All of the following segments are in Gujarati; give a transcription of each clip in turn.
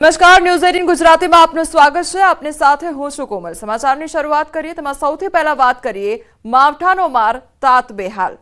નમસ્કાર, ન્યૂઝ 18 ગુજરાતીમાં આપનું સ્વાગત છે। આપની સાથે હું છું કોમલ। સમાચારની શરૂઆત કરીએ તેમાં સૌથી પહેલા વાત કરીએ માવઠાનો માર તાત બેહાલ।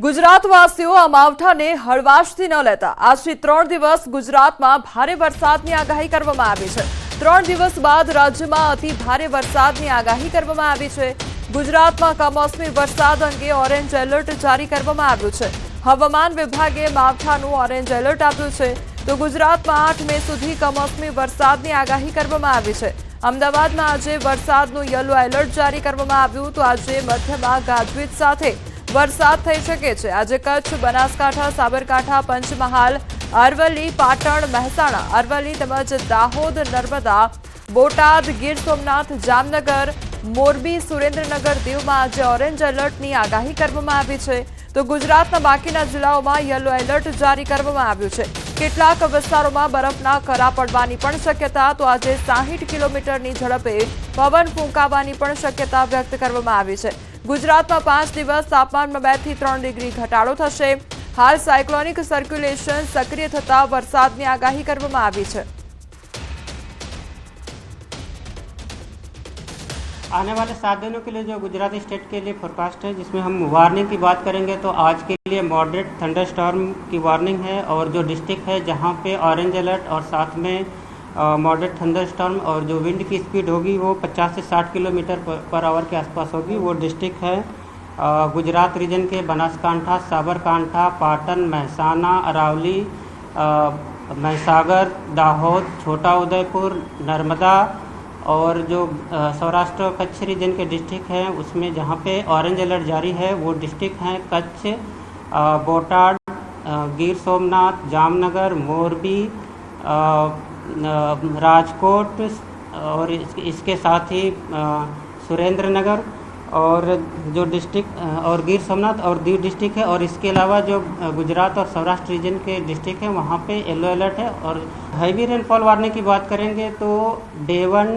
ગુજરાતવાસીઓ આ માવઠાને હળવાશથી ન લેતા આજથી 3 દિવસ ગુજરાતમાં ભારે વરસાદની આગાહી કરવામાં આવી છે। 3 દિવસ બાદ રાજ્યમાં અતિ ભારે વરસાદની આગાહી કરવામાં આવી છે। ગુજરાતમાં કમોસમી વરસાદ અંગે ઓરેન્જ એલર્ટ જારી કરવામાં આવ્યું છે। હવામાન વિભાગે માવઠાનું ઓરેન્જ એલર્ટ આપ્યું છે તો ગુજરાતમાં 8 મે સુધી કમોસમી વરસાદની આગાહી કરવામાં આવી છે। અમદાવાદમાં આજે વરસાદનું યલો એલર્ટ જારી કરવામાં આવ્યું તો આજે મધ્યમાં ગાજવીજ સાથે વરસાદ થઈ શકે છે। આજે કચ્છ, બનાસકાંઠા, સાબરકાંઠા, પંચમહાલ, અરવલ્લી, પાટણ, મહેસાણા, અરવલ્લી તેમજ દાહોદ, નર્મદા, બોટાદ, ગીર સોમનાથ, જામનગર, મોરબી, સુરેન્દ્રનગર, દીવમાં આજે ઓરેન્જ એલર્ટની આગાહી કરવામાં આવી છે તો ગુજરાતના બાકીના જિલ્લાઓમાં યલો એલર્ટ જારી કરવામાં આવ્યું છે। કેટલાક વિસ્તારોમાં બરફના કરા પડવાની પણ શક્યતા તો આજે 60 કિલોમીટરની ઝડપે પવન ફૂંકાવાની પણ શક્યતા વ્યક્ત કરવામાં આવી છે। ગુજરાતમાં 5 દિવસ તાપમાનમાં 2 થી 3 ડિગ્રી ઘટાડો થશે। हाल साइक्लोनिक सर्कुलेशन सक्रिय થતા વરસાદની આગાહી કરવામાં આવી છે। आने वाले 7 दिनों के लिए जो गुजरात स्टेट के लिए फोरकास्ट है जिसमें हम वार्निंग की बात करेंगे तो आज के लिए मॉडरेट थंडरस्टॉर्म की वार्निंग है और जो डिस्ट्रिक्ट है जहां पे ऑरेंज अलर्ट और साथ में मॉडरेट थंडरस्टॉर्म और जो विंड की स्पीड होगी वो 50 से 60 किलोमीटर पर आवर के आसपास होगी। वो डिस्ट्रिक्ट है गुजरात रीजन के बनासकांठा, साबरकांठा, पाटन, महसाना, अरावली, महसागर, दाहोद, छोटा उदयपुर, नर्मदा और जो सौराष्ट्र कच्छ रीजन के डिस्ट्रिक्ट हैं उसमें जहाँ पे ऑरेंज अलर्ट जारी है वो डिस्ट्रिक्ट हैं कच्छ, बोटाड, गिर सोमनाथ, जामनगर, मोरबी, राजकोट और इसके साथ ही सुरेंद्रनगर और जो डिस्ट्रिक्ट और गिर सोमनाथ और दीव डिस्ट्रिक्ट है। और इसके अलावा जो गुजरात और सौराष्ट्र रीजन के डिस्ट्रिक्ट है वहाँ पे येलो अलर्ट है। और हैवी रेनफॉल वार्निंग की बात करेंगे तो डे 1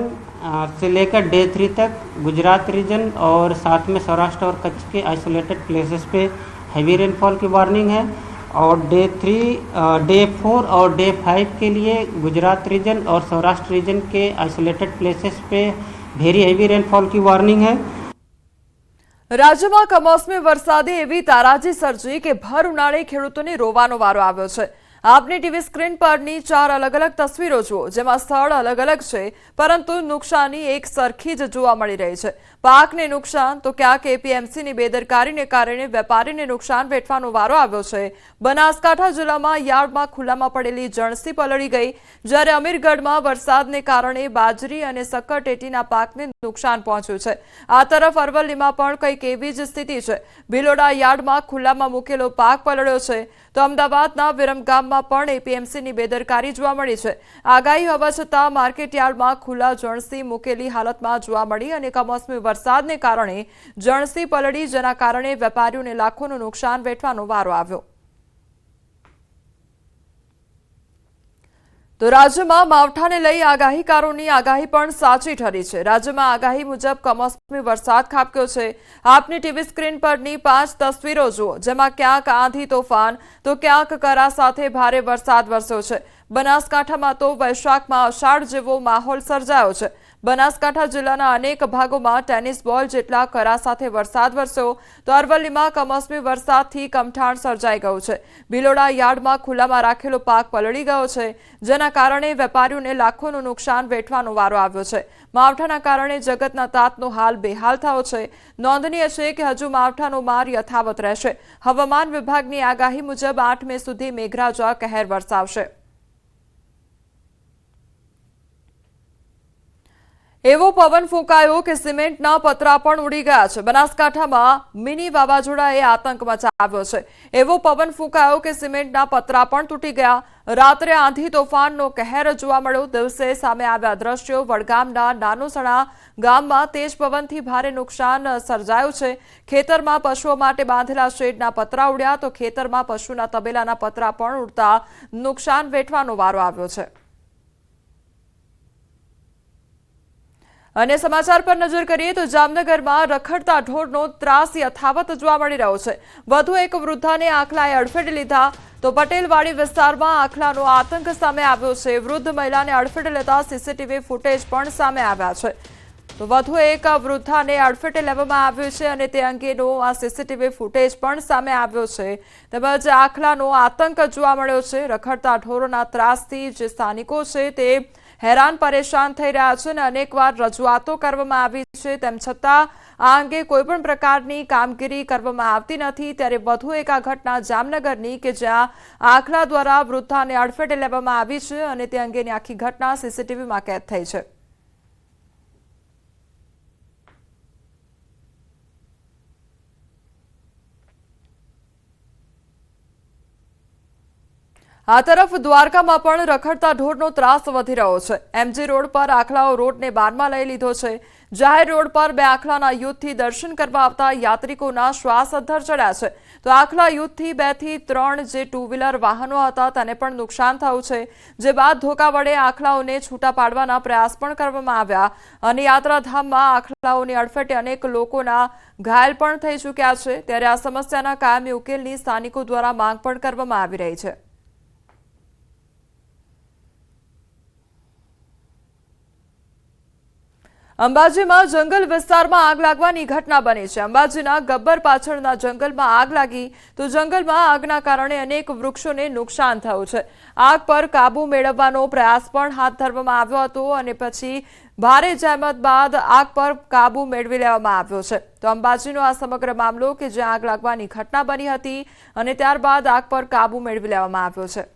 से लेकर डे 3 तक गुजरात रीजन और साथ में सौराष्ट्र और कच्छ के आइसोलेटेड प्लेसेस पे हैवी रेनफॉल की वार्निंग है। और डे 3, डे 4 और डे 5 के लिए गुजरात रीजन और सौराष्ट्र रीजन के आइसोलेटेड प्लेसेस पे वेरी हैवी रेनफॉल की वार्निंग है। રાજ્યમાં કમોસમી વરસાદે એવી તારાજી સર્જી કે ભર ઉનાળે ખેડૂતોને રોવાનો વારો આવ્યો છે। આપની ટીવી સ્ક્રીન પરની 4 અલગ અલગ તસવીરો જુઓ જેમાં સ્થળ અલગ અલગ છે પરંતુ નુકસાની એક સરખી જ જોવા મળી રહી છે। પાકને નુકસાન તો ક્યાંક એપીએમસીની બેદરકારીને કારણે વેપારીને નુકસાન વેઠવાનો વારો આવ્યો છે। બનાસકાંઠા જિલ્લામાં યાર્ડમાં ખુલ્લામાં પડેલી જણસી પલળી ગઈ જ્યારે અમીરગઢમાં વરસાદને કારણે બાજરી અને સક્કરટેટીના પાકને નુકસાન પહોંચ્યું છે। આ તરફ અરવલ્લીમાં પણ કંઈક એવી જ સ્થિતિ છે। ભિલોડા યાર્ડમાં ખુલ્લામાં મૂકેલો પાક પલળ્યો છે તો અમદાવાદના વિરમગામમાં પણ એપીએમસીની બેદરકારી જોવા મળી છે। આગાહી હોવા છતાં માર્કેટ યાર્ડમાં ખુલ્લા જણસી મૂકેલી હાલતમાં જોવા મળી અને કમોસમી વરસાદને કારણે જણસી પલળી જેના કારણે વેપારીઓને લાખોનું નુકસાન વેઠવાનો વારો આવ્યો। તો રાજ્યમાં માવઠાને લઈ આગાહીકારોની આગાહી પણ સાચી ઠરી છે। રાજ્યમાં આગાહી મુજબ કમોસમી વરસાદ ખાબક્યો છે। આપની ટીવી સ્ક્રીન પરની 5 તસવીરો જુઓ જેમાં ક્યાંક આંધી તોફાન તો ક્યાંક કરા સાથે ભારે વરસાદ વરસ્યો છે। બનાસકાંઠામાં તો વૈશાખમાં અષાઢ જેવો માહોલ સર્જાયો છે। બનાસકાંઠા જિલ્લાના અનેક ભાગોમાં ટેનિસ બોલ જેટલા કરા સાથે વરસાદ વરસ્યો તો અરવલ્લીમાં કમોસમી વરસાદથી કમઠાણ સર્જાઈ ગયું છે। ભિલોડા યાર્ડમાં ખુલ્લામાં રાખેલો પાક પલળી ગયો છે જેના કારણે વેપારીઓને લાખોનું નુકસાન વેઠવાનો વારો આવ્યો છે। માવઠાના કારણે જગતના તાતનો હાલ બેહાલ થયો છે। નોંધનીય છે કે હજુ માવઠાનો માર યથાવત રહેશે। હવામાન વિભાગની આગાહી મુજબ 8 મે સુધી મેઘરાજા કહેર વરસાવશે। એવો પવન ફૂંકાયો કે સિમેન્ટના પતરા પણ ઉડી ગયા છે। બનાસકાંઠામાં મિની વાવાઝોડાએ આતંક મચાવ્યો છે। એવો પવન ફૂંકાયો કે સિમેન્ટના પતરા પણ તૂટી ગયા। રાત્રે આંધી તોફાનનો કહેર જોવા મળ્યો। દિવસે સામે આવ્યા દ્રશ્યો વડગામના નાનોસણા ગામમાં તેજ પવનથી ભારે નુકસાન સર્જાયું છે। ખેતરમાં પશુઓ માટે બાંધેલા શેડના પતરા ઉડ્યા તો ખેતરમાં પશુના તબેલાના પતરા પણ ઉડતા નુકસાન વેઠવાનો વારો આવ્યો છે। अन्य समाचार पर नजर करिए तो जामनगर में रखड़ता ढोरनो ત્રાસ યથાવત જોવા મળી રહ્યો છે। વધુ એક વૃદ્ધાને આખલાએ અડફેટે લીધા તો પટેલવાડી વિસ્તારમાં આખલાનો આતંક સામે આવ્યો છે। વૃદ્ધ મહિલાને અડફેટે લેતા સીસીટીવી ફૂટેજ પણ સામે આવ્યા છે। તો વધુ એક વૃદ્ધાને અડફેટે લેવામાં આવ્યો છે અને તે અંગેનો આ સીસીટીવી ફૂટેજ પણ સામે આવ્યો છે। તેમજ આખલાનો આતંક જોવા મળ્યો છે। રખડતા ઢોરોના ત્રાસથી જે સ્થાનિકો છે તે हैरान परेशान થઈ રહ્યા છે અને અનેકવાર રજૂઆતો કરવામાં આવી છે તેમ છતાં આ અંગે કોઈપણ પ્રકારની કામગીરી કરવામાં આવતી નથી। ત્યારે વધુ એક આ ઘટના જામનગરની કે જ્યાં આખલા દ્વારા વૃદ્ધાને અડફેટે લેવામાં આવી છે અને તે અંગેની આખી ઘટના સીસીટીવીમાં કેદ થઈ છે। आ तरफ द्वारका में पण रखड़ता ढोरनो ત્રાસ वधी रह्यो छे। एमजी रोड पर आखलाओ रोडने बारमा लई लीधो छे। जाहेर रोड पर बे आखलाना युद्धथी दर्शन करवा आवता यात्रिकोना श्वास अद्धर चढ़्या छे। तो आखला युद्धथी 2 થી 3 जे टू व्हीलर वाहनो हता तेने पण नुकसान थयुं छे। जे बाद धोका वडे आखलाओने छूटा पाडवाना प्रयास पण करवामां आव्या अने यात्राधाममां आखलाओनी अडफेटे अनेक लोकोना घायल पण थई चूक्या छे। त्यारे आ समस्याना कायमी उकेलनी स्थानिको द्वारा मांग पण करवामां आवी रही छे। अंबाजीमां जंगल विस्तारमां आग लागवानी घटना बनी छे। अंबाजीना गब्बर पाछळना जंगलमां आग लागी तो जंगलमां आगना कारणे अनेक वृक्षोने नुकसान थयुं छे। आग पर काबू मेळवવાનો प्रयास पण हाथ धरवामां આવ્યો હતો અને પછી ભારે જહેમત બાદ આગ પર કાબુ મેળવી લેવામાં આવ્યો છે। તો અંબાજીનો આ સમગ્ર મામલો કે જ્યાં આગ લાગવાની ઘટના બની હતી અને ત્યારબાદ આગ પર કાબુ મેળવી લેવામાં આવ્યો છે।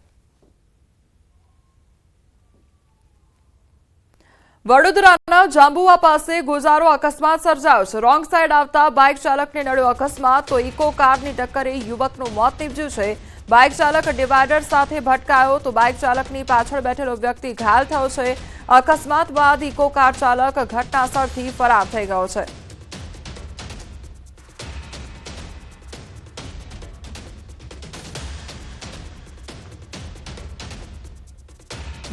વડોદરાના જાંબુવા પાસે ગોઝારો અકસ્માત સર્જાયો છે। રોંગ સાઈડ આવતા બાઇક ચાલકને નડ્યો અકસ્માત તો ઇકો કારની ટક્કરે યુવકનું મોત નીપજ્યું છે। બાઇક ચાલક ડિવાઈડર સાથે ભટકાયો તો બાઇક ચાલકની પાછળ બેઠેલો વ્યક્તિ ઘાયલ થયો છે। અકસ્માત બાદ ઇકો કાર ચાલક ઘટનાસ્થળથી ફરાર થઈ ગયો છે।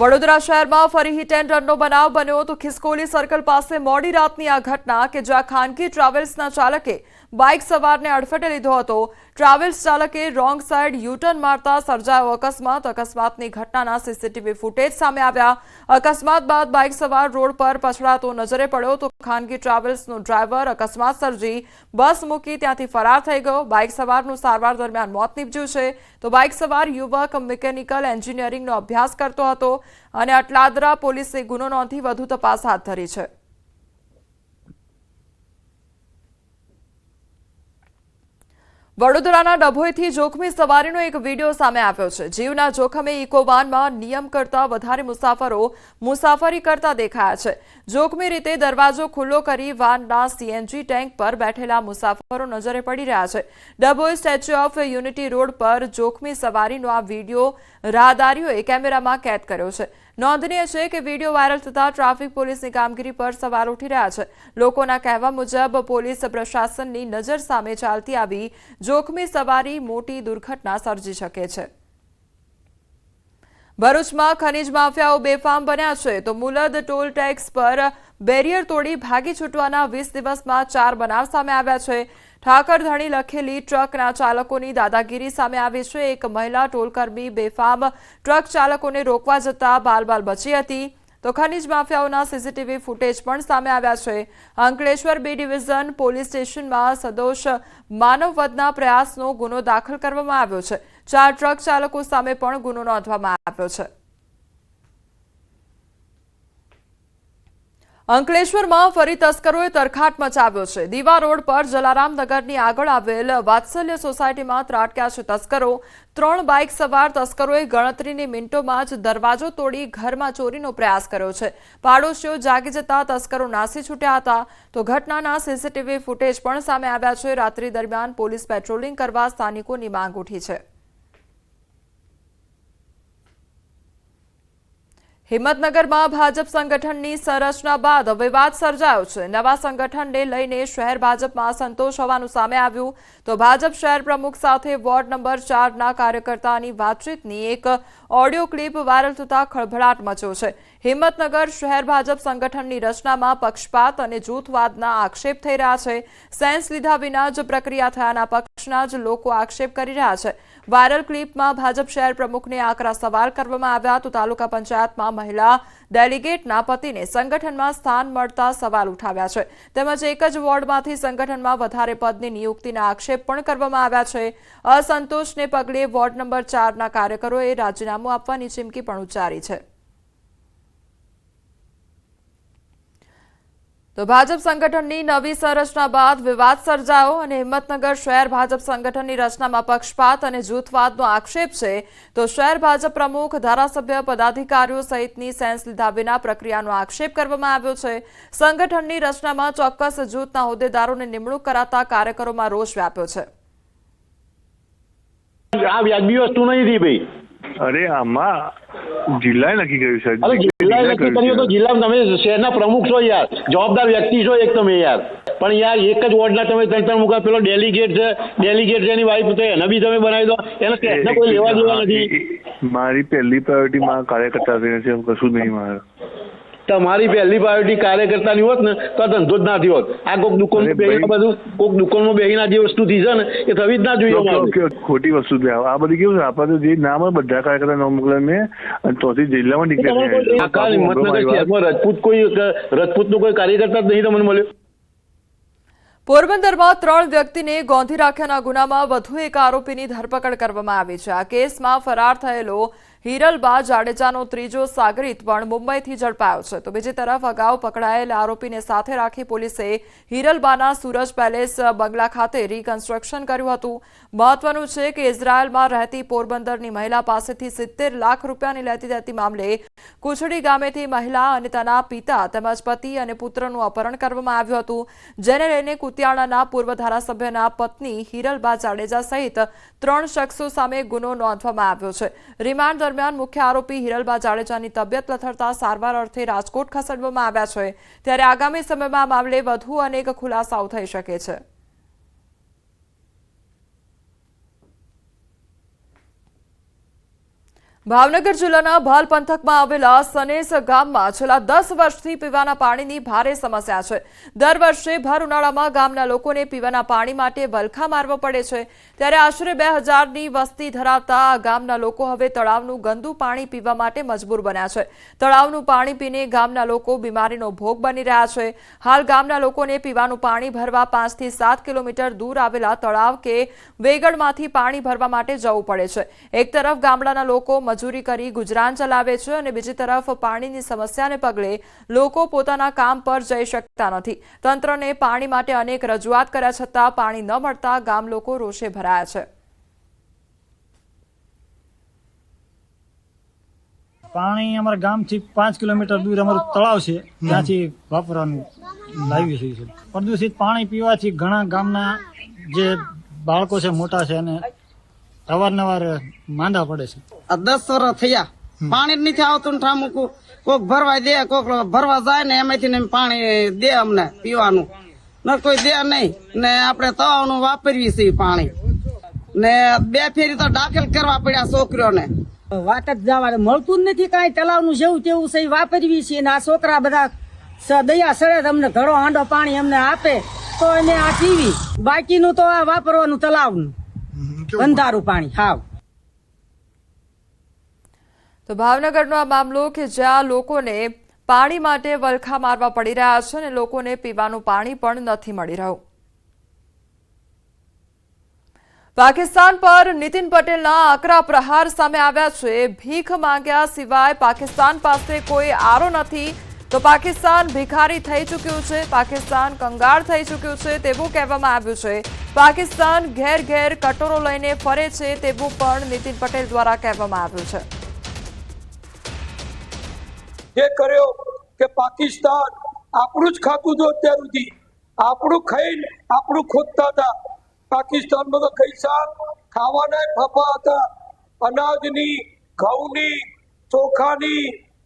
वडोदरा शहर में फरी हिट एंड रननो बनाव बन्यो तो खिसकोली सर्कल पास मोडी रातनी आ घटना के ज्यां खानगी ट्रावेल्सना चालके बाइक सवारने अडफेटे लीधो हतो। ट्रावेल्स चालके रोंग साइड यूटर्न मारता सर्जायो अकस्मात। अकस्मातनी घटनाना सीसीटीवी फूटेज सामे आव्या। अकस्मात बाद बाइक सवार रोड पर पछड़ातो नजरे पड्यो तो खानगी ट्रावेल्सनो ड्राइवर अकस्मात सर्जी बस मूकी त्यांथी फरार थई गयो। बाइक सवारनुं सारवार दरमियान मोत निपज्युं छे तो बाइक सवार युवक मिकेनिकल एन्जिनियरिंगनो अभ्यास करतो हतो અને અટલાદરા પોલીસે ગુનો નોંધી વધુ તપાસ હાથ ધરી છે। વડોદરાના ડભોઈથી જોખમી સવારીનો એક વિડીયો સામે આવ્યો છે। જીવના જોખમે ઇકોવાનમાં નિયમ કરતા વધારે મુસાફરો મુસાફરી કરતા દેખાયા છે। જોખમી રીતે દરવાજો ખુલ્લો કરી વાનના સીએનજી ટેન્ક પર બેઠેલા મુસાફરો નજરે પડી રહ્યા છે। Dabhoi statue of unity road પર જોખમી સવારીનો આ વિડીયો રાહદારીઓએ કેમેરામાં કેદ કર્યો છે। નોંધનીય છે કે વિડીયો વાયરલ થતા ટ્રાફિક પોલીસની કામગીરી પર સવાલ ઉઠી રહ્યા છે। લોકોના કહેવા મુજબ પોલીસ પ્રશાસનની નજર સામે ચાલતી આવી જોખમી સવારી મોટી દુર્ઘટના સર્જી શકે છે। ભરૂચમાં ખનીજ માફિયાઓ બેફામ બન્યા છે તો મુલદ ટોલ ટેક્સ પર બેરિયર તોડી ભાગી છૂટવાના 20 દિવસમાં 4 બનાવ સામે આવ્યા છે। ઠાકરધણી લખેલી ટ્રકના ચાલકોની દાદાગીરી સામે આવી છે। એક મહિલા ટોલકર્મી બેફામ ટ્રક ચાલકોને રોકવા જતા બાલ બચી હતી તો ખનીજ માફિયાઓના સીસીટીવી ફૂટેજ પણ સામે આવ્યા છે। અંકલેશ્વર બી ડિવિઝન પોલીસ સ્ટેશનમાં સદોષ માનવવધના પ્રયાસનો ગુનો દાખલ કરવામાં આવ્યો છે। 4 ટ્રક ચાલકો સામે પણ ગુનો નોંધવામાં આવ્યો છે। અંકલેશ્વરમાં ફરી તસ્કરોએ તરખાટ મચાવ્યો છે। દીવા રોડ પર જલારામનગરની આગળ આવેલ વાત્સલ્ય સોસાયટીમાં ત્રાટક્યા છે તસ્કરો। 3 બાઇક સવાર તસ્કરોએ ગણતરીની મિનિટોમાં જ દરવાજો તોડી ઘરમાં ચોરીનો પ્રયાસ કર્યો છે। પાડોશીઓ જાગી જતા તસ્કરો નાસી છૂટ્યા હતા તો ઘટનાના સીસીટીવી ફૂટેજ પણ સામે આવ્યા છે। રાત્રિ દરમિયાન પોલીસ પેટ્રોલિંગ કરવા સ્થાનિકોની માંગ ઉઠી છે। હિંમતનગરમાં ભાજપ સંગઠનની સંરચના બાદ વિવાદ સર્જાયો છે। નવા સંગઠનને લઈને શહેર ભાજપમાં અસંતોષ હોવાનું સામે આવ્યું તો ભાજપ શહેર પ્રમુખ સાથે વોર્ડ નંબર 4ના કાર્યકર્તાની વાતચીતની એક ઓડિયો ક્લિપ વાયરલ થતા ખળભળાટ મચ્યો છે। હિંમતનગર શહેર ભાજપ સંગઠનની રચનામાં પક્ષપાત અને જૂથવાદના આક્ષેપ થઈ રહ્યા છે। સેન્સ લીધા વિના જ પ્રક્રિયા થયાના પક્ષના જ લોકો આક્ષેપ કરી રહ્યા છે। વાયરલ ક્લિપમાં ભાજપ શહેર પ્રમુખને આકરા સવાલ કરવામાં આવ્યા તો તાલુકા પંચાયતમાં મહિલા ડેલિગેટના પતિને સંગઠનમાં સ્થાન મળતા સવાલ ઉઠાવ્યા છે। તેમજ એક જ વોર્ડમાંથી સંગઠનમાં વધારે પદની નિયુક્તિના આક્ષેપ પણ કરવામાં આવ્યા છે। અસંતોષને પગલે વોર્ડ નંબર 4ના કાર્યકરોએ રાજીનામું આપવાની ચીમકી પણ ઉચ્ચારી છે। તો ભાજપ સંગઠનની નવી સંરચના બાદ વિવાદ સર્જાયો અને હિંમતનગર શહેર ભાજપ સંગઠનની રચનામાં પક્ષપાત અને જૂથવાદનો આક્ષેપ છે। તો શહેર ભાજપ પ્રમુખ, ધારાસભ્ય, પદાધિકારીઓ સહિતની સેન્સ લીધા વિના પ્રક્રિયાનો આક્ષેપ કરવામાં આવ્યો છે। સંગઠનની રચનામાં ચોક્કસ જૂથના હોદ્દેદારોને નિમણૂક કરાતા કાર્યકરોમાં રોષ વ્યાપ્યો છે। આ વ્યાજબી વસ્તુ નથી ભાઈ। અરે આમાં જિલ્લાએ નક્કી કર્યું છે। અરે જિલ્લાએ નક્કી કર્યું તો જિલ્લામાં તમે શહેરના પ્રમુખ છો યાર, જવાબદાર વ્યક્તિ છો એક તમે યાર, પણ યાર એક જ વોર્ડના તમે ત્રણ મુકા પેલો ડેલિગેટ છે એની વાઈફ તો એને બી તમે બનાવી દો, એને સ્ટેટને કોઈ લેવા દેવા નથી। મારી પહેલી પ્રાયોરિટી માં કાર્યકર્તા છે, કશું નહીં મારે। તમારી પહેલી પ્રાયોરિટી કાર્યકર્તાની હોત ને તો આ ધંધો જ ના થયો હોત। આ કોઈક દુકાનમાં બેહીને બધું કોઈક દુકાનમાં બેહીને જે વસ્તુ થઈ છે ને એ થવી જ ના જોઈએ। ખોટી વસ્તુ આ બધી કેવું છે, આપણે જે નામ બધા કાર્યકર્તા નામ મોકલે મેં અને તોથી જિલ્લામાં આખા હિંમતનગર શહેરમાં રજપૂતનો કોઈ કાર્યકર્તા જ નહીં તમને મળ્યો। પોરબંદરમાં 3 વ્યક્તિને ગોંધી રાખ્યાના ગુનામાં વધુ એક આરોપીની ધરપકડ કરવામાં આવી છે। આ કેસમાં ફરાર થયેલો હિરલબા જાડેજાનો ત્રીજો સાગરીત પણ મુંબઈથી ઝડપાયો છે। તો બીજી તરફ અગાઉ પકડાયેલ આરોપીને સાથે રાખી પોલીસે હિરલબાના સૂરજ પેલેસ બંગલા ખાતે રિકન્સ્ટ્રક્શન કર્યું હતું। મહત્વનું છે કે ઇઝરાયલમાં રહેતી પોરબંદરની મહિલા પાસેથી 70 લાખ રૂપિયાની લેતી મામલે કુચડી ગામેથી મહિલા અને તેના પિતા તેમજ પતિ અને પુત્રનું અપહરણ કરવામાં આવ્યું હતું, જેને લઈને કુતિયાણાના પૂર્વ ધારાસભ્યના પત્ની હિરલબા જાડેજા સહિત 3 શખ્સો સામે ગુનો નોંધવામાં આવ્યો છે। રિમાન્ડ દરમિયાન મુખ્ય આરોપી હિરલબા જાડેજાની તબિયત લથડતા સારવાર અર્થે રાજકોટ ખસેડવામાં આવ્યા છે। ત્યારે આગામી સમયમાં આ મામલે વધુ અનેક ખુલાસાઓ થઈ શકે છે। ભાવનગર જિલ્લાના ભાલ પંથકમાં આવેલા સનેસ ગામમાં છેલ્લા 10 વર્ષથી પીવાના પાણીની ભારે સમસ્યા છે। દર વર્ષે ભર ઉનાળામાં ગામના લોકોને પીવાના પાણી માટે વલખા મારવો પડે છે। ત્યારે આશરે 2000ની વસ્તી ધરાવતા આ ગામના લોકો હવે તળાવનું ગંદુ પાણી પીવા માટે મજબૂર બન્યા છે। તળાવનું પાણી પીને ગામના લોકો બીમારીનો ભોગ બની રહ્યા છે। હાલ ગામના લોકોને પીવાનું પાણી ભરવા 5 થી 7 કિલોમીટર દૂર આવેલા તળાવ કે વેગળમાંથી પાણી ભરવા માટે જવું પડે છે। એક તરફ ગામડાના લોકો મજૂરી કરી ગુજરાન ચલાવે છે અને બીજી તરફ પાણીની સમસ્યાને પગલે લોકો પોતાના કામ પર જઈ શકતા નથી। તંત્રને પાણી માટે અનેક રજૂઆત કર્યા છતાં પાણી ન મળતા ગામ લોકો રોષે ભરાયા છે। પાણી અમારા ગામથી 5 કિલોમીટર દૂર અમારું તળાવ છે, ત્યાંથી વાપરવાનું લાવી છે। પ્રદૂષિત પાણી પીવાથી ઘણા ગામના જે બાળકો છે મોટા છે અને અવારનવાર માંદા પડે છે। 10 વર્ષ થયા પાણી જ નથી આવતું ને ઠામું કોક ભરવા દે, કોક ભરવા જાય ને એમાંથી પાણી દે અમને પીવાનું, ન કોઈ દે નહીં ને આપણે તળાવનું વાપરીએ છીએ પાણી ને 2 ફેરી તો દાખલ કરવા પડ્યા છોકરીઓને। વાત જ જવા મળતું જ નથી કાંઈ, તળાવનું જેવું તેવું છે વાપરવી છીએ ને આ છોકરા બધા દયા સડે અમને ઘડો હાંડો પાણી અમને આપે તો એને આ પીવી, બાકીનું તો આ વાપરવાનું તળાવનું અંધારું પાણી હાવ। તો ભાવનગરનો આ મામલો કે જ્યાં લોકોને પાણી માટે વલખા મારવા પડી રહ્યા છે અને લોકોને પીવાનું પાણી પણ નથી મળી રહ્યું। પાકિસ્તાન પર નીતિન પટેલના આકરા પ્રહાર સામે આવ્યા છે। ભીખ માંગ્યા સિવાય પાકિસ્તાન પાસે કોઈ આરો નથી તો પાકિસ્તાન ભિખારી થઈ ચૂક્યું છે, પાકિસ્તાન કંગાળ થઈ ચૂક્યું છે તેવું કહેવામાં આવ્યું છે। પાકિસ્તાન ઘેર ઘેર કટોરો લઈને ફરે છે તેવું પણ નીતિન પટેલ દ્વારા કહેવામાં આવ્યું છે। જે કર્યો કે પાકિસ્તાન આપણું જ ખાતું જો અત્યાર સુધી આપણું ખાઈને આપણું ખોદતા હતા। પાકિસ્તાનમાં તો પૈસા ખાવાના ફાફા હતા, અનાજની, ઘઉંની, ચોખાની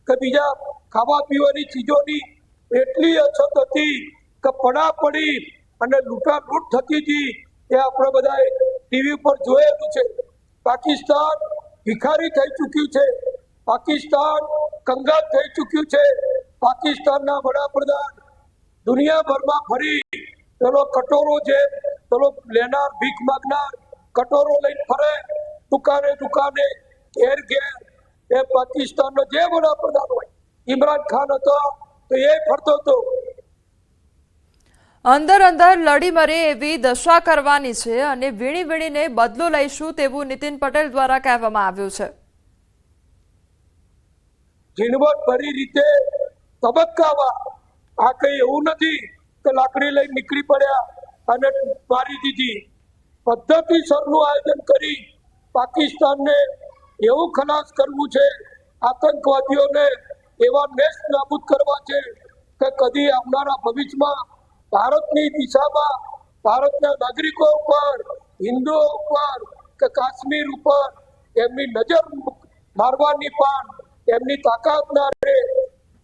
કે બીજા ખાવા પીવાની ચીજોની એટલી અછત હતી કે પડાપડી અને લૂંટાલૂંટ થતી હતી। એ આપણે બધાએ ટીવી પર જોયેલું છે। પાકિસ્તાન ભિખારી થઈ ચૂક્યું છે। પાકિસ્તાન કંગાલ થઈ ચૂક્યું છે. પાકિસ્તાનના વડાપ્રધાન દુનિયાભરમાં ફરી પેલો કટોરો છે, પેલો લેનાર ભીખ માગનાર કટોરો લઈને ફરે દુકાને દુકાને ઘેર ઘેર. એ પાકિસ્તાનનો જે વડાપ્રધાન હોય, ઇમરાન ખાન હતો તો એ ફરતો હતો. અંદર અંદર લડી મરે એવી દશા કરવાની છે અને વીણી વીણીને બદલો લઈશું તેવું નીતિન પટેલ દ્વારા કહેવામાં આવ્યું છે. ઝીણવટ ભરી રીતે તબક્કાવાર, આ કઈ એવું નથી કે લાકડી લઈને નીકળી પડ્યા અને મારી દીધી. પદ્ધતિસરનું આયોજન કરી પાકિસ્તાનને એવું ખલાસ કરવું છે, આતંકવાદીઓને એવા નેસ્ત નાબૂદ કરવા છે કે કદી આવનારા ભવિષ્યમાં ભારતની દિશામાં ભારતના નાગરિકો ઉપર, હિન્દુઓ ઉપર કે કાશ્મીર ઉપર એમની નજર મારવાની પણ એમની તાકાત ના રહે.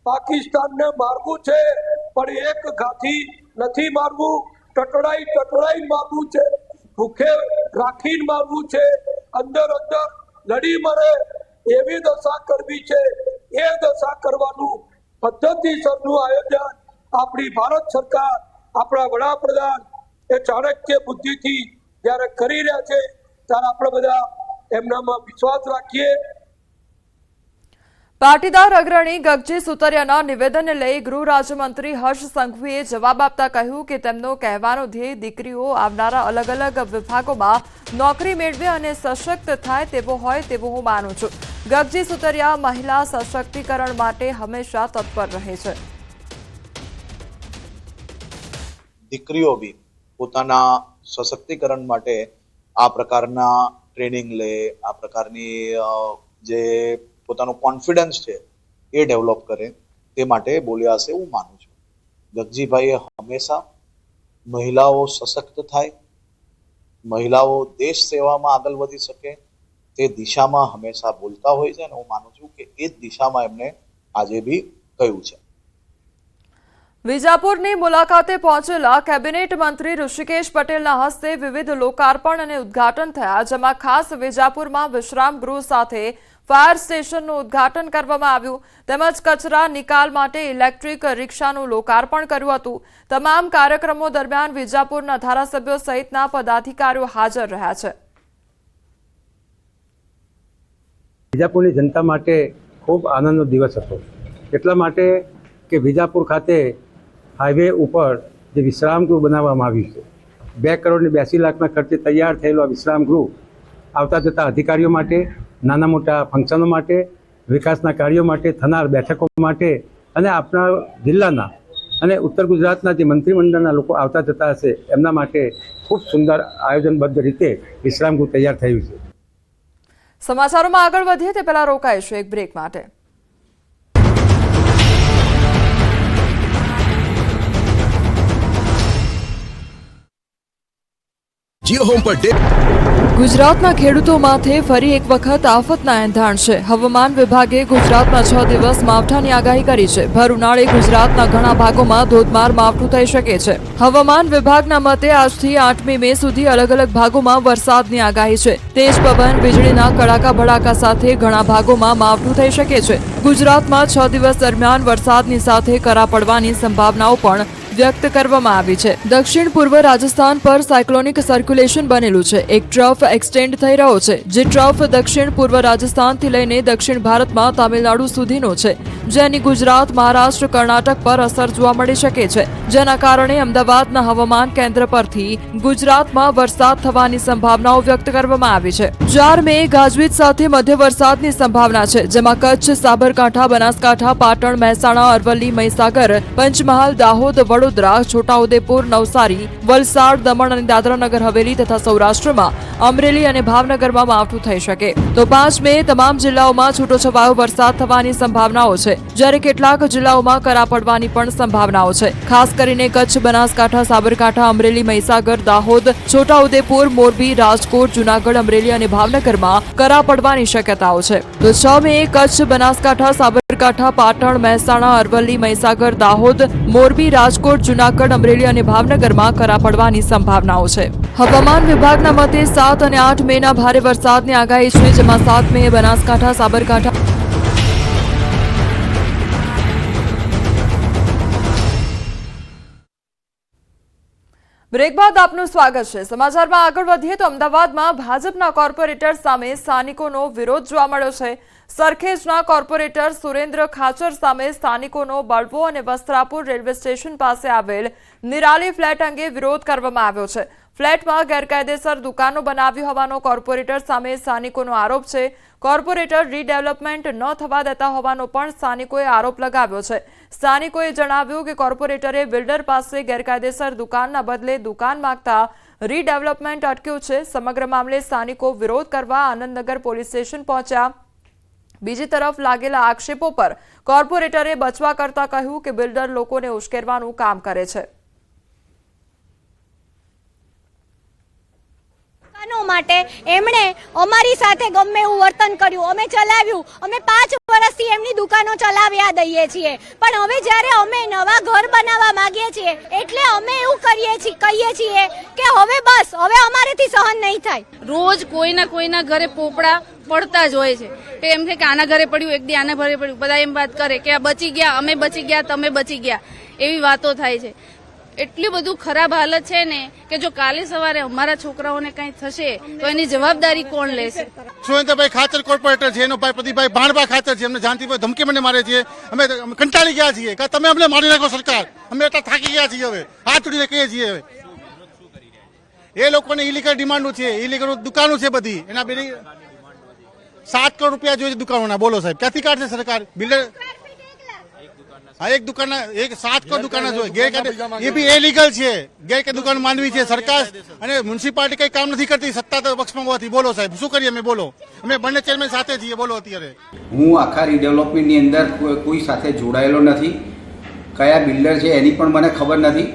પાકિસ્તાનને મારવું છે પણ એક ઘાથી નથી મારવું, ટટડાઈ મારવું છે, ભૂખે રાખીને મારવું છે, અંદર અંદર લડી મરે એવી દશા કરવી છે. એ દશા કરવાનું પદ્ધતિસરનું આયોજન આપણી ભારત સરકાર, આપણા વડાપ્રધાન એ ચાણક્ય બુદ્ધિથી જ્યારે કરી રહ્યા છે ત્યારે આપણે બધા એમનામાં વિશ્વાસ રાખીએ. પાટીદાર અગ્રણી ગગજી સુતરિયાના નિવેદનને લઈ ગૃહ રાજ્યમંત્રી હર્ષ સંઘવીએ જવાબ આપતા કહ્યું કે તેમનો કહેવાનો ધ્યેય દીકરીઓ આવનારા અલગ અલગ વિભાગોમાં નોકરી મેળવે અને સશક્ત થાય તેવો હોય તેવું હું માનું છું. ગગજી સુતરિયા મહિલા સશક્તિકરણ માટે હંમેશા તત્પર રહે છે. દીકરીઓ બી પોતાના સશક્તિકરણ માટે આ પ્રકારના ટ્રેનિંગ લે, આ પ્રકારની જે પોતાનો કોન્ફિડન્સ છે એ ડેવલપ કરે તે માટે બોલ્યા હશે એવું માનું છું. ગગજીભાઈએ હંમેશા મહિલાઓ સશક્ત થાય, મહિલાઓ દેશ સેવામાં આગળ વધી શકે તે દિશામાં હંમેશા બોલતા હોય છે અને હું માનું છું કે એ જ દિશામાં એમને આજે બી કહ્યું છે. વિજાપુરની મુલાકાતે પહોંચેલા કેબિનેટ મંત્રી ઋષિકેશ પટેલના હસ્તે વિવિધ લોકાર્પણ અને ઉદ્ઘાટન થયા, જેમાં ખાસ વિજાપુરમાં વિશ્રામ ગૃહ સાથે ફાયર સ્ટેશનનું ઉદ્ઘાટન કરવામાં આવ્યું તેમજ કચરા નિકાલ માટે ઇલેક્ટ્રિક રિક્ષાનું લોકાર્પણ કર્યું હતું. તમામ કાર્યક્રમો દરમિયાન વિજાપુરના ધારાસભ્યો સહિતના પદાધિકારીઓ હાજર રહ્યા છે. વિજાપુરની જનતા માટે ખૂબ આનંદનો દિવસ હતો, એટલા માટે કે વિજાપુર ખાતે હાઈવે ઉપર જે વિશ્રામ ગૃહ બનાવવામાં આવ્યું છે, 2 કરોડ ને 82 લાખના ખર્ચે તૈયાર થયેલું આ વિશ્રામ ગૃહ આવતા જતા અધિકારીઓ માટે, નાના મોટા ફંક્શનો માટે, વિકાસના કાર્યો માટે, થનાર બેઠકો માટે અને આપણા જિલ્લાના અને ઉત્તર ગુજરાતના જે મંત્રીમંડળના લોકો આવતા જતા હશે એમના માટે ખૂબ સુંદર આયોજનબદ્ધ રીતે વિશ્રામ ગૃહ તૈયાર થયું છે. સમાચારોમાં આગળ વધીએ તે પહેલા રોકાઈશું એક બ્રેક માટે. જીઓ હોમ પર ગુજરાતના ખેડૂતો માથે ફરી એક વખત આફતના એંધાણ છે. હવામાન વિભાગે ગુજરાતમાં 6 દિવસ માવઠાની આગાહી કરી છે. ભર ઉનાળે ગુજરાતના ઘણા ભાગોમાં ધોધમાર માવઠું થઈ શકે છે. હવામાન વિભાગના મતે આજથી 8મી મે સુધી અલગ અલગ ભાગોમાં વરસાદની આગાહી છે. તેજ પવન, વીજળીના કડાકા ભડાકા સાથે ઘણા ભાગોમાં માવઠું થઈ શકે છે. ગુજરાતમાં 6 દિવસ દરમિયાન વરસાદની સાથે કરા પડવાની સંભાવનાઓ પણ વ્યક્ત કરવામાં આવી છે. દક્ષિણ પૂર્વ રાજસ્થાન પર સાયક્લોનિક સર્ક્યુલેશન બનેલું છે. એક ટ્રફ એક્સટેન્ડ થઈ રહ્યો છે, જે ટ્રફ દક્ષિણ પૂર્વ રાજસ્થાનથી લઈને દક્ષિણ ભારતમાં તામિલનાડુ સુધીનો છે, જેની ગુજરાત, મહારાષ્ટ્ર, કર્ણાટક પર અસર જોવા મળી શકે છે, જેના કારણે અમદાવાદના હવામાન કેન્દ્ર પરથી ગુજરાતમાં વરસાદ થવાની સંભાવનાઓ વ્યક્ત કરવામાં આવી છે. 4 મે ગાજવીજ સાથે મધ્ય વરસાદની સંભાવના છે, જેમાં કચ્છ, સાબરકાંઠા, બનાસકાંઠા, પાટણ, મહેસાણા, અરવલ્લી, મહીસાગર, પંચમહાલ, દાહોદ, વડોદરા, છોટાઉદેપુર, નવસારી, વલસાડ, દમણ અને દાદરાનગર હવેલી તથા સૌરાષ્ટ્રમાં અમરેલી અને ભાવનગરમાં માવઠું થઈ શકે. તો 5 મે તમામ જિલ્લાઓમાં છૂટોછવાયો વરસાદ થવાની સંભાવનાઓ છે, જ્યારે કેટલાક જિલ્લાઓમાં કરા પડવાની પણ સંભાવનાઓ છે. ખાસ કરીને કચ્છ, બનાસકાંઠા, સાબરકાંઠા, અમરેલી, મહીસાગર, દાહોદ, છોટાઉદેપુર, મોરબી, રાજકોટ, જૂનાગઢ, અમરેલી અને ભાવનગરમાં કરા પડવાની શક્યતાઓ છે. તો 6 મે કચ્છ, બનાસકાંઠા, સાબરકાંઠા, પાટણ, મહેસાણા, અરવલ્લી, મહીસાગર, દાહોદ, મોરબી, રાજકોટ, જૂનાગઢ, અમરેલી અને ભાવનગરમાં કરા પડવાની સંભાવનાઓ છે. હવામાન વિભાગના મતે 7 અને 8 મેના ભારે વરસાદની આગાહી છે, જેમાં 7 મે બનાસકાંઠા, સાબરકાંઠા બ્રેક બાદ આપનું સ્વાગત છે। સમાચારમાં આગળ વધીએ તો અમદાવાદમાં ભાજપના કોર્પોરેટર સામે સ્થાનિકોનો વિરોધ જોવા મળ્યો છે। સરખેજના કોર્પોરેટર સુરેન્દ્ર ખાચર સામે સ્થાનિકોનો બળવો અને વસ્ત્રાપુર રેલવે સ્ટેશન પાસે આવેલ નિરાલી ફ્લેટ અંગે વિરોધ કરવામાં આવ્યો છે। ફ્લેટમાં ગેરકાયદેસર દુકાનો બનાવી હોવાનો કોર્પોરેટર સામે સ્થાનિકોનો આરોપ છે। કોર્પોરેટર રીડેવલપમેન્ટ ન થવા દેતા હોવાનો પણ સ્થાનિકોએ આરોપ લગાવ્યો છે। સ્થાનિકોએ જણાવ્યું કે કોર્પોરેટરે બિલ્ડર પાસે ગેરકાયદેસર દુકાનના બદલે દુકાન માંગતા રીડેવલપમેન્ટ અટક્યું છે। સમગ્ર મામલે સ્થાનિકો વિરોધ કરવા આનંદનગર પોલીસ સ્ટેશન પહોંચ્યા। બીજી તરફ લાગેલા આક્ષેપો પર કોર્પોરેટરે બચવા કરતા કહ્યું કે બિલ્ડર લોકોને ઉશ્કેરવાનું કામ કરે છે। માટે એમણે અમારી સાથે ગમે એવું વર્તન કર્યું, અમે ચલાવ્યું, અમે 5 વર્ષથી એમની દુકાનો ચલાવ્યા દઈએ છીએ, પણ હવે જ્યારે અમે નવા ઘર બનાવવા માંગીએ છીએ એટલે અમે એવું કહીએ છીએ કે હવે બસ, હવે અમારેથી સહન નહીં થાય। રોજ કોઈના ઘરે પોપડા પડતા જ હોય છે, તો એમ કે આના ઘરે પડ્યું, એક દી આના ઘરે પડ્યું, બધા એમ વાત કરે કે આ બચી ગયા, અમે બચી ગયા, તમે બચી ગયા, એવી વાતો થાય છે। એટલી બધું ખરાબ હાલત છે ને કે જો કાલે સવારે અમારા છોકરાઓને કંઈ થશે તો એની જવાબદારી કોણ લેશે? સુરેન્દ્રભાઈ ખાચર કોર્પોરેટર છે, એનો ભાઈ પ્રદીપભાઈ ભાણભા ખાચર છે, એમને જાણતી ધમકી મને મારે છે। અમે કંટાળી ગયા છીએ કે તમે અમને મારી નાખો સરકાર, અમે એટલા થાકી ગયા છીએ, હવે હાથ જોડીને કહીએ છીએ। હવે એ લોકોને ઇલીગલ ડિમાન્ડો છે, ઇલીગલ દુકાનો છે બધી, એના બધી 7 કરોડ રૂપિયા જોઈએ છે દુકાનોના। બોલો સાહેબ, ક્યાંથી કાઢશે સરકાર? બિલ્ડર હા, એક દુકાન 7 કરોડ દુકાન જોઈએ, ગેરકાયદે, એ બી ઇલીગલ છે, ગેરકાયદે દુકાન માંડવી છે। સરકાર અને મ્યુનિસિપાલિટી કઈ કામ નથી કરતી સત્તા પક્ષમાં હોવાથી। બોલો સાહેબ, શું કરીએ અમે? બોલો, અમે બંને ચેરમેન સાથે છીએ। બોલો, અત્યારે હું આખા રીડેવલપમેન્ટની અંદર કોઈ સાથે જોડાયેલો નથી, કયા બિલ્ડર છે એની પણ મને ખબર નથી,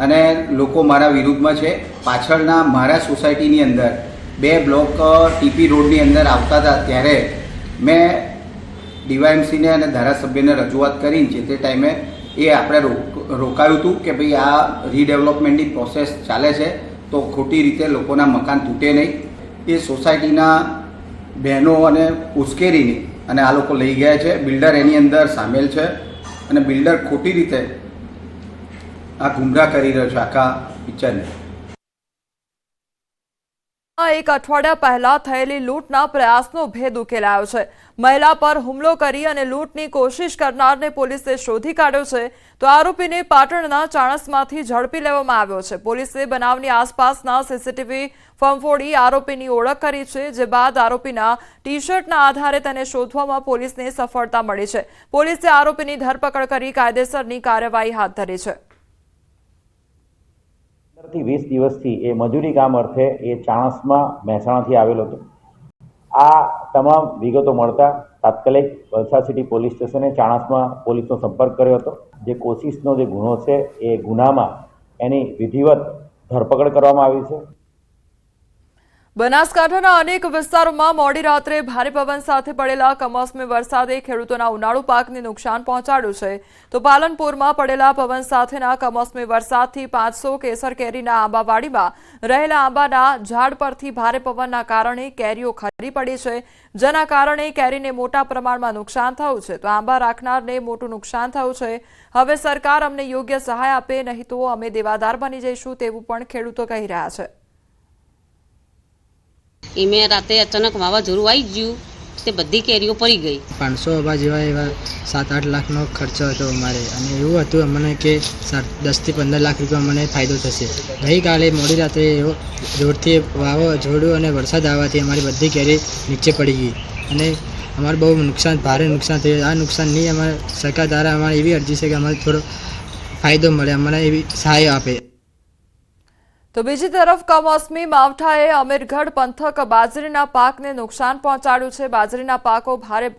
અને લોકો મારા વિરુદ્ધમાં છે। પાછળના મારા સોસાયટીની અંદર 2 બ્લોક ટીપી રોડની અંદર આવતા હતા ત્યારે મેં ડીવાયએમસીને અને ધારાસભ્યને રજૂઆત કરીને છે તે ટાઈમે એ આપણે રોકાયું હતું કે ભાઈ આ રીડેવલપમેન્ટની પ્રોસેસ ચાલે છે તો ખોટી રીતે લોકોના મકાન તૂટે નહીં। એ સોસાયટીના બહેનો અને ઉશ્કેરીને અને આ લોકો લઈ ગયા છે। બિલ્ડર એની અંદર સામેલ છે અને બિલ્ડર ખોટી રીતે આ ગુમરાહ કરી રહ્યો છે આખા પિક્ચરને। એક અઠવાડિયા પહેલા થયેલી લૂંટના પ્રયાસનો ભેદ ઉકેલાયો છે। મહિલા પર હુમલો કરી અને લૂંટની કોશિશ કરનારને પોલીસે શોધી કાઢ્યો છે, તો આરોપીને પાટણના ચાણસમાંથી ઝડપી લેવામાં આવ્યો છે। પોલીસે બનાવની આસપાસના સીસીટીવી ફંફોડી આરોપીની ઓળખ કરી છે, જે બાદ આરોપીના ટી શર્ટના આધારે તેને શોધવામાં પોલીસને સફળતા મળી છે। પોલીસે આરોપીની ધરપકડ કરી કાયદેસરની કાર્યવાહી હાથ ધરી છે। 20 દિવસથી એ મજૂરી કામ અર્થે એ ચાણસમાં મહેસાણાથી આવેલો હતો। આ તમામ વિગતો મળતા તાત્કાલિક વલસાડ સિટી પોલીસ સ્ટેશને ચાણસમાં પોલીસનો સંપર્ક કર્યો હતો। જે કોશિશનો જે ગુનો છે એ ગુનામાં એની વિધિવત ધરપકડ કરવામાં આવી છે। બનાસકાંઠાના અનેક વિસ્તારોમાં મોડી રાત્રે ભારે પવન સાથે પડેલા કમોસમી વરસાદે ખેડૂતોના ઉનાળુ પાકને નુકસાન પહોંચાડ્યું છે, તો પાલનપુરમાં પડેલા પવન સાથેના કમોસમી વરસાદથી 500 કેસર કેરીના આંબાવાડીમાં રહેલા આંબાના ઝાડ પરથી ભારે પવનના કારણે કેરીઓ ખરી પડી છે, જેના કારણે કેરીને મોટા પ્રમાણમાં નુકસાન થયું છે, તો આંબા રાખનારને મોટું નુકસાન થયું છે। હવે સરકાર અમને યોગ્ય સહાય આપે, નહીં તો અમે દેવાદાર બની જઈશું, તેવું પણ ખેડૂતો કહી રહ્યા છે। એમે રાતે અચાનક વાવાઝોડું આવી ગયું, તે બધી કેરીઓ પડી ગઈ। 500 આંબા જેવા એવા 7-8 લાખનો ખર્ચો હતો અમારે, અને એવું હતું અમને કે 10 થી 15 લાખ રૂપિયા મને ફાયદો થશે। ગઈકાલે મોડી રાત્રે એવો જોરથી વાવાઝોડું અને વરસાદ આવવાથી અમારી બધી કેરી નીચે પડી ગઈ, અને અમારે બહુ નુકસાન, ભારે નુકસાન થયું। આ નુકસાનની અમારે સરકાર દ્વારા અમારે એવી અરજી છે કે અમારે થોડો ફાયદો મળે, અમને એવી સહાય આપે। તો બીજી તરફ કમોસમી માવઠાએ અમીરગઢ પંથક બાજરીના પાકને નુકસાન પહોંચાડ્યું છે। બાજરીના પાકો ભારે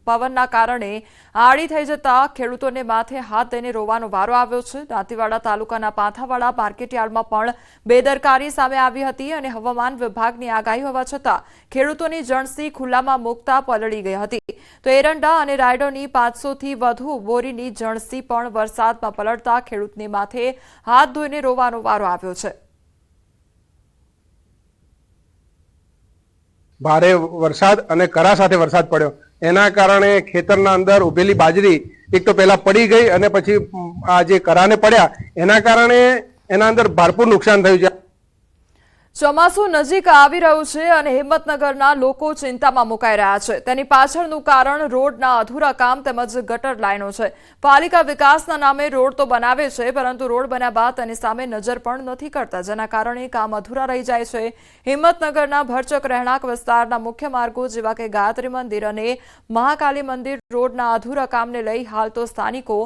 પવનના કારણે આડી થઈ જતા ખેડૂતોને માથે હાથ દઈને રોવાનો વારો આવ્યો છે। દાંતીવાડા તાલુકાના પાંથાવાડા માર્કેટયાર્ડમાં પણ બેદરકારી સામે આવી હતી, અને હવામાન વિભાગની આગાહી હોવા છતાં ખેડૂતોની જણસી ખુલ્લામાં મૂકતા પલળી ગઈ હતી। તો એરંડા અને રાયડોની 500 થી વધુ બોરીની જણસી પણ વરસાદમાં પલળતા ખેડૂતને માથે હાથ ધોઈને રોવાનો વારો આવ્યો છે। ભારે વરસાદ અને કરા સાથે વરસાદ પડ્યો, એના કારણે ખેતરના અંદર ઉભેલી બાજરી એક તો પહેલા પડી ગઈ, અને પછી આ જે કરાને પડ્યા એના કારણે એના અંદર ભરપૂર નુકસાન થયું છે. ચોમાસું નજીક આવી રહ્યું છે અને હિંમતનગરના લોકો ચિંતામાં મુકાઈ રહ્યા છે. તેની પાછળનું કારણ રોડના અધૂરા કામ તેમજ ગટર લાઈનો છે. પાલિકા વિકાસના નામે રોડ તો બનાવે છે, પરંતુ રોડ બન્યા બાદ તેની સામે નજર પણ નથી કરતા, જેના કારણે કામ અધૂરા રહી જાય છે. હિંમતનગરના ભરચક રહેણાંક વિસ્તારના મુખ્ય માર્ગો જેવા કે ગાયત્રી મંદિર અને મહાકાલી મંદિર રોડના અધૂરા કામને લઈ હાલ તો સ્થાનિકો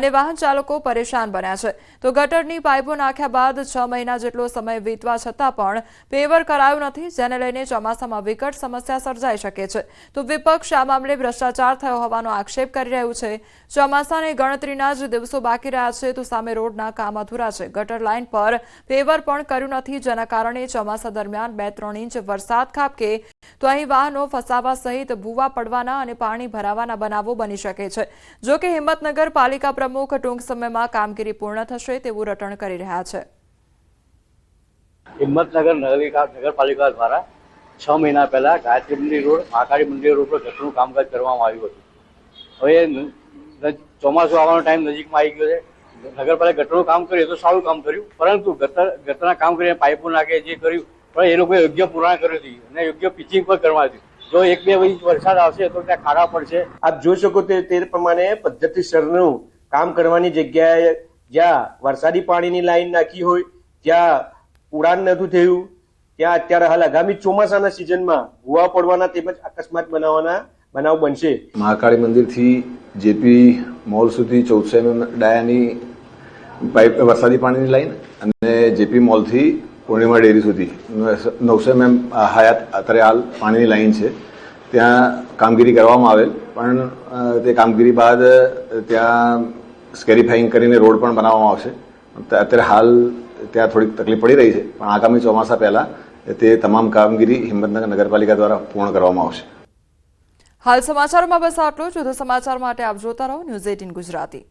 અને વાહન ચાલકો પરેશાન બન્યા છે. તો ગટરની પાઇપો નાખ્યા બાદ 6 મહિના જેટલો સમય વીતવા છતાં પણ પેવર કરાયું નથી, જેને લઈને ચોમાસામાં વિકટ સમસ્યા સર્જાઈ શકે છે. તો વિપક્ષ આ મામલે ભ્રષ્ટાચાર થયો હોવાનો આક્ષેપ કરી રહ્યું છે. ચોમાસાને ગણતરીના જ દિવસો બાકી રહ્યા છે, તો સામે રોડના કામ અધૂરા છે. ગટર લાઇન પર પેવર પણ કર્યું નથી, જેના કારણે ચોમાસા દરમિયાન 2-3 ઇંચ વરસાદ ખાબકે તો અહીં વાહનો ફસાવા સહિત ભૂવા પડવાના અને પાણી ભરાવાના બનાવો બની શકે છે. જો કે હિંમતનગર પાલિકા પ્રમુખ ટૂંક સમયમાં કામગીરી પૂર્ણ થશે તેવું રટણ કરી રહ્યા છે. હિંમતનગર નગરપાલિકા દ્વારા 6 મહિના પહેલા ગાયત્રી મંદિર રોડ, મહાકાળી મંદિર રોડ પર ગટરનું કામકાજ કરવામાં આવ્યું હતું. હવે ચોમાસું આવવાનો ટાઈમ નજીકમાં આવી ગયો છે. નગરપાલિકા ગટરનું કામ કર્યું તો સારું કામ કર્યું, પરંતુ ગટરના કામ કરીને પાઇપો નાખે જે કર્યું પણ એ લોકોએ યોગ્ય પુરાણ કર્યું હતી અને યોગ્ય પિચિંગ પણ કરવા હતી. જો 1-2 ઇંચ વરસાદ આવશે તો ત્યાં ખાડા પડશે. આપ જોઈ શકો તે પ્રમાણે પદ્ધતિસરનું કામ કરવાની જગ્યાએ જ્યાં વરસાદી પાણીની લાઈન નાખી હોય, જ્યાં ઉડાન નથી થયું, ત્યાં અત્યારે હાલ આગામી ચોમાસાના સિઝનમાં ભૂવા પડવાના તેમજ અકસ્માત બનાવ બનશે. મહાકાળી મંદિરથી જેપી મોલ સુધી 1400 mm ડાયાની પાઇપ વરસાદી પાણીની લાઈન અને જેપી મોલથી પૂર્ણિમા ડેરી સુધી 900 mm હયાત અત્યારે હાલ પાણીની લાઈન છે. ત્યાં કામગીરી કરવામાં આવેલ, પણ તે કામગીરી બાદ ત્યાં સ્કેરીફાઈંગ કરીને રોડ પણ બનાવવામાં આવશે. અત્યારે હાલ ત્યાં થોડીક તકલીફ પડી રહી છે, પણ આગામી ચોમાસા પહેલા તે તમામ કામગીરી હિંમતનગર નગરપાલિકા દ્વારા પૂર્ણ કરવામાં આવશે. હાલ સમાચારોમાં બસ આટલું જ. વધુ સમાચાર માટે આપ જોતા રહો ન્યૂઝ 18 ગુજરાતી.